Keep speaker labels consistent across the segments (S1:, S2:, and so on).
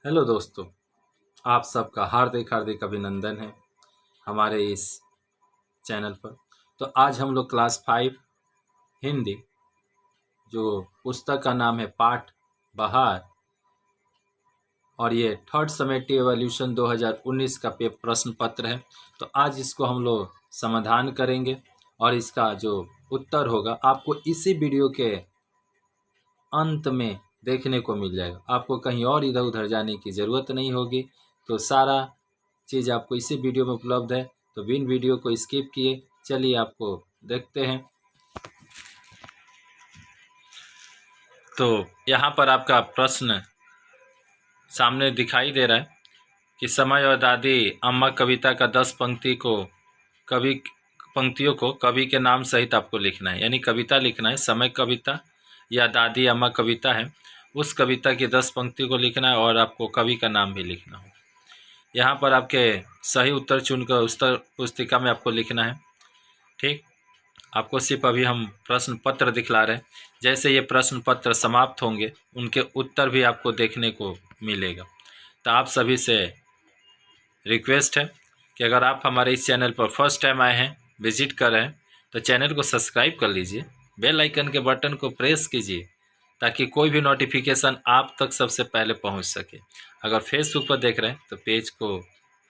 S1: Hello दोस्तों, आप सबका हार्दिक हार्दिक अभिनंदन है हमारे इस चैनल पर। तो आज हम लोग क्लास 5 हिंदी जो पुस्तक का नाम है पाठ बहार और ये थर्ड समेटिव एवोल्यूशन 2019 का प्रश्न पत्र है। तो आज इसको हम लोग समाधान करेंगे और इसका जो उत्तर होगा आपको इसी वीडियो के अंत में देखने को मिल जाएगा। आपको कहीं और इधर उधर जाने की ज़रूरत नहीं होगी। तो सारा चीज़ आपको इसी वीडियो में उपलब्ध है। तो बिन वीडियो को स्किप किए चलिए आपको देखते हैं। तो यहाँ पर आपका प्रश्न सामने दिखाई दे रहा है कि समय और दादी अम्मा कविता का 10 पंक्तियों को कवि के नाम सहित आपको लिखना है। यानी कविता लिखना है, समय कविता या दादी अम्मा कविता है, उस कविता की 10 पंक्ति को लिखना है और आपको कवि का नाम भी लिखना हो। यहाँ पर आपके सही उत्तर चुनकर उत्तर पुस्तिका में आपको लिखना है। ठीक, आपको सिर्फ अभी हम प्रश्न पत्र दिखला रहे हैं। जैसे ये प्रश्न पत्र समाप्त होंगे उनके उत्तर भी आपको देखने को मिलेगा। तो आप सभी से रिक्वेस्ट है कि अगर आप हमारे इस चैनल पर फर्स्ट टाइम आए हैं, विजिट कर रहे हैं, तो चैनल को सब्सक्राइब कर लीजिए, बेल आइकन के बटन को प्रेस कीजिए ताकि कोई भी नोटिफिकेशन आप तक सबसे पहले पहुंच सके। अगर फेसबुक पर देख रहे हैं तो पेज को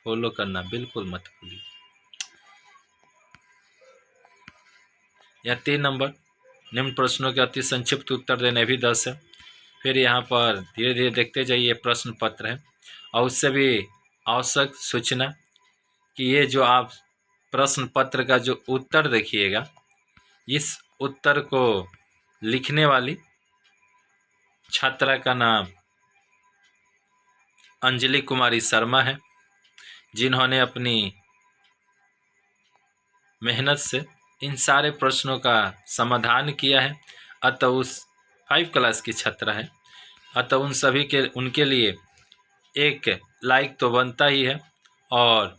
S1: फॉलो करना बिल्कुल मत भूलिए। यह 3 नंबर निम्न प्रश्नों के अति संक्षिप्त उत्तर देने भी 10 है। फिर यहाँ पर धीरे धीरे देखते जाइए, प्रश्न पत्र है और उससे भी आवश्यक सूचना कि ये जो आप प्रश्न पत्र का जो उत्तर देखिएगा, इस उत्तर को लिखने वाली छात्रा का नाम अंजलि कुमारी शर्मा है, जिन्होंने अपनी मेहनत से इन सारे प्रश्नों का समाधान किया है। अतः उस 5 क्लास की छात्रा है, अतः उन सभी के उनके लिए एक लाइक तो बनता ही है और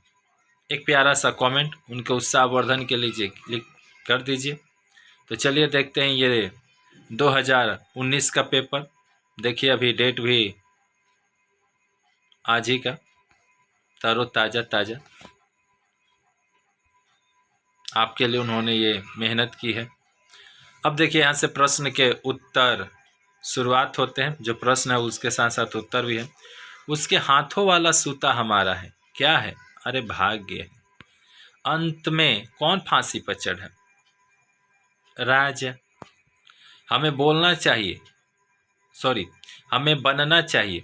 S1: एक प्यारा सा कमेंट उनके उत्साहवर्धन के लिए क्लिक कर दीजिए। तो चलिए देखते हैं ये 2019 का पेपर। देखिए अभी डेट भी आज ही का, ताज़ा ताज़ा आपके लिए उन्होंने ये मेहनत की है। अब देखिए यहाँ से प्रश्न के उत्तर शुरुआत होते हैं। जो प्रश्न है उसके साथ साथ उत्तर भी है। उसके हाथों वाला सूता हमारा है, क्या है? अरे भाग्य है। अंत में कौन फांसी पर चढ़ा? राजा। हमें बोलना चाहिए, हमें बनना चाहिए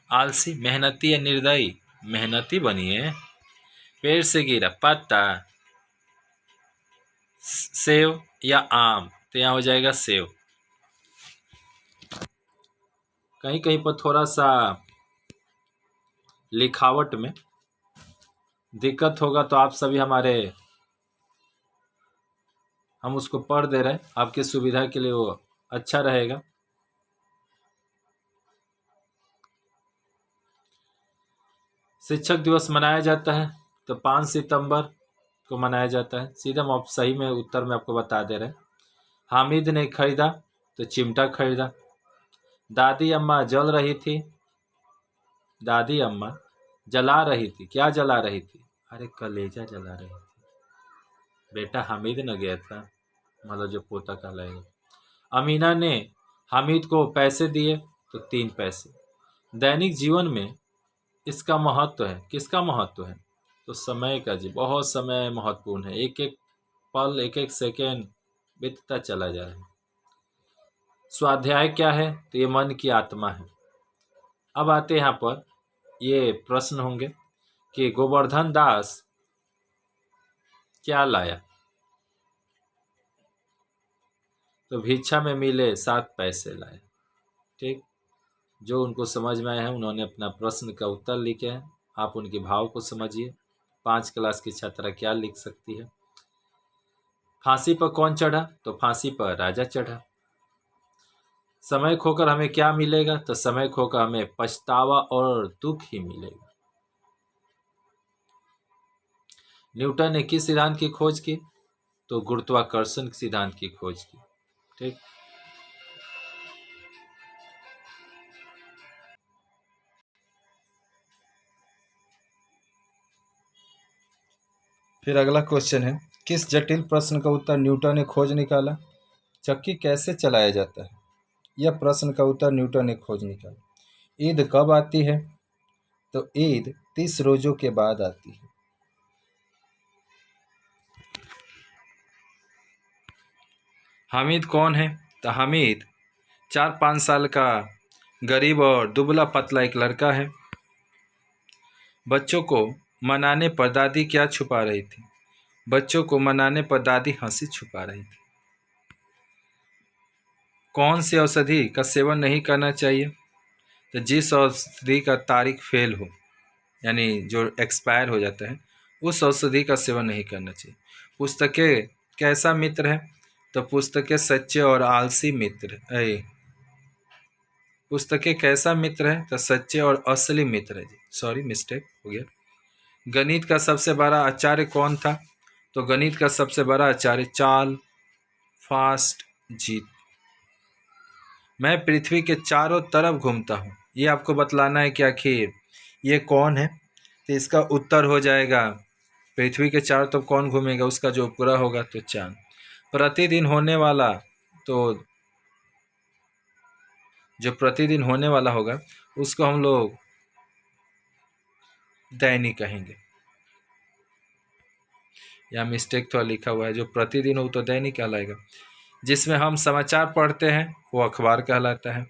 S1: आलसी, मेहनती या निर्दयी? मेहनती बनिए। पेड़ से गिरा पत्ता, सेव या आम? तो यहाँ हो जाएगा सेव। कहीं कहीं पर थोड़ा सा लिखावट में दिक्कत होगा तो आप सभी हम उसको पढ़ दे रहे हैं आपकी सुविधा के लिए, वो अच्छा रहेगा। शिक्षक दिवस मनाया जाता है तो 5 सितंबर को मनाया जाता है। सीधा हम सही में उत्तर में आपको बता दे रहे हैं। हामिद ने खरीदा तो चिमटा खरीदा। दादी अम्मा जल रही थी, दादी अम्मा जला रही थी, क्या जला रही थी? अरे कलेजा जला रही थी। बेटा हामिद न गया था, मतलब जो पोता कहलाएगा। अमीना ने हामिद को पैसे दिए तो 3 पैसे। दैनिक जीवन में इसका महत्व है, किसका महत्व है? तो समय का जी, बहुत समय महत्वपूर्ण है। एक एक पल, एक एक सेकेंड बीतता चला जा रहा है। स्वाध्याय क्या है? तो ये मन की आत्मा है। अब आते यहाँ पर ये प्रश्न होंगे कि गोवर्धन दास क्या लाया? तो भिक्षा में मिले 7 पैसे लाए। ठीक, जो उनको समझ में आया है उन्होंने अपना प्रश्न का उत्तर लिखे हैं। आप उनके भाव को समझिए। 5 क्लास की छात्रा क्या लिख सकती है? फांसी पर कौन चढ़ा? तो फांसी पर राजा चढ़ा। समय खोकर हमें क्या मिलेगा? तो समय खोकर हमें पछतावा और दुख ही मिलेगा। न्यूटन ने किस सिद्धांत की खोज की? तो गुरुत्वाकर्षण सिद्धांत की खोज की। ठीक, फिर अगला क्वेश्चन है, किस जटिल प्रश्न का उत्तर न्यूटन ने खोज निकाला? चक्की कैसे चलाया जाता है? यह प्रश्न का उत्तर न्यूटन ने खोज निकाला। ईद कब आती है? तो ईद 30 रोज़ों के बाद आती है। हामिद कौन है? तो हामिद 4-5 साल का गरीब और दुबला पतला एक लड़का है। बच्चों को मनाने पर दादी क्या छुपा रही थी? बच्चों को मनाने पर दादी हंसी छुपा रही थी। कौन सी औषधि का सेवन नहीं करना चाहिए? तो जिस औषधि का तारीख फेल हो, यानी जो एक्सपायर हो जाता है, उस औषधि का सेवन नहीं करना चाहिए। पुस्तकें कैसा मित्र है? तो पुस्तकें सच्चे और आलसी मित्र है। पुस्तकें कैसा मित्र है? तो सच्चे और असली मित्र है जी। सॉरी, मिस्टेक हो गया। गणित का सबसे बड़ा आचार्य कौन था? तो गणित का सबसे बड़ा आचार्य चार्ल फास्ट जीत। मैं पृथ्वी के चारों तरफ घूमता हूँ, ये आपको बतलाना है कि आखिर ये कौन है। तो इसका उत्तर हो जाएगा, पृथ्वी के चारों तरफ कौन घूमेगा, उसका जो पूरा होगा तो चांद। प्रतिदिन होने वाला, तो जो प्रतिदिन होने वाला होगा उसको हम लोग दैनिक कहेंगे। यहाँ मिस्टेक थोड़ा लिखा हुआ है, जो प्रतिदिन हो तो दैनिक कहलाएगा। जिसमें हम समाचार पढ़ते हैं वो अखबार कहलाता है।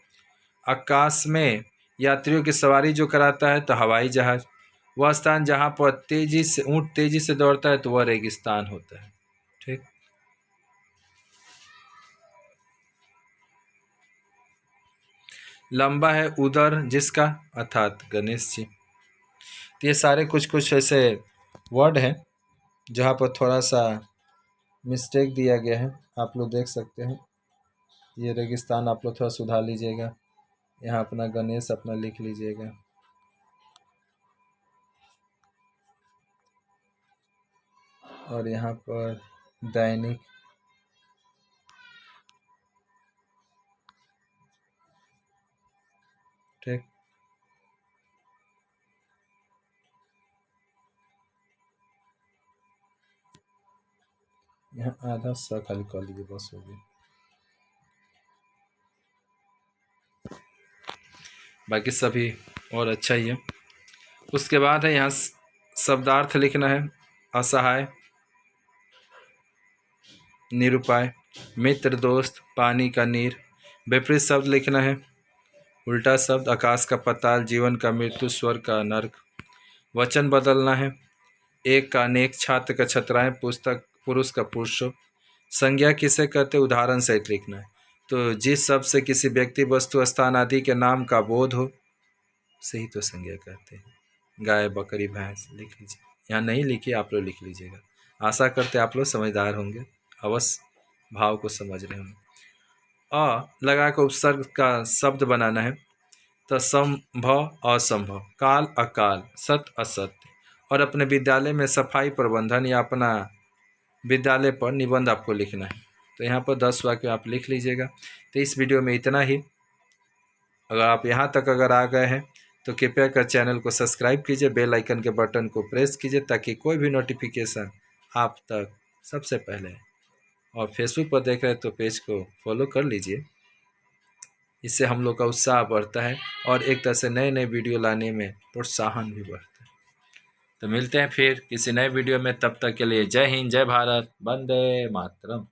S1: आकाश में यात्रियों की सवारी जो कराता है तो हवाई जहाज। वह स्थान जहाँ पर ऊँट तेजी से दौड़ता है तो वह रेगिस्तान होता है। ठीक। लंबा है उदर जिसका, अर्थात गणेश जी। तो ये सारे कुछ ऐसे वर्ड हैं जहाँ पर थोड़ा सा मिस्टेक दिया गया है, आप लोग देख सकते हैं। ये रेगिस्तान आप लोग थोड़ा सुधार लीजिएगा। यहाँ अपना गणेश अपना लिख लीजिएगा। और यहाँ पर दैनिक, ठीक। यहाँ आधा सा खाली कर लीजिए, बस हो गया। बाकी सभी और अच्छा ही है। उसके बाद है यहाँ शब्दार्थ लिखना है। असहाय, निरुपाय, मित्र, दोस्त, पानी का नीर। विपरीत शब्द लिखना है। उल्टा शब्द, आकाश का पाताल, जीवन का मृत्यु, स्वर्ग का नर्क। वचन बदलना है। एक का अनेक, छात्र का छात्राएं, पुस्तक पुरुष का पुरुषों। संज्ञा किसे कहते? उदाहरण सहित लिखना है। तो जिस शब्द से किसी व्यक्ति, वस्तु, स्थान आदि के नाम का बोध हो उसे ही तो संज्ञा कहते हैं। गाय, बकरी, भैंस लिख लीजिए। यहाँ नहीं लिखिए, आप लोग लिख लीजिएगा। आशा करते आप लोग समझदार होंगे, अवश्य भाव को समझ रहे होंगे। अ लगा कर उपसर्ग का शब्द बनाना है। तो संभव, असंभव, काल, अकाल, सत्य, असत्य। और अपने विद्यालय में सफाई प्रबंधन या अपना विद्यालय पर निबंध आपको लिखना है। तो यहाँ पर 10 वाक्य आप लिख लीजिएगा। तो इस वीडियो में इतना ही। अगर आप यहाँ तक अगर आ गए हैं तो कृपया कर चैनल को सब्सक्राइब कीजिए, बेल आइकन के बटन को प्रेस कीजिए ताकि कोई भी नोटिफिकेशन आप तक सबसे पहले। और फेसबुक पर देख रहे हैं तो पेज को फॉलो कर लीजिए, इससे हम लोग का उत्साह बढ़ता है और एक तरह से नए नए वीडियो लाने में प्रोत्साहन भी बढ़ता है। तो मिलते हैं फिर किसी नए वीडियो में, तब तक के लिए जय हिंद, जय भारत, वंदे मातरम।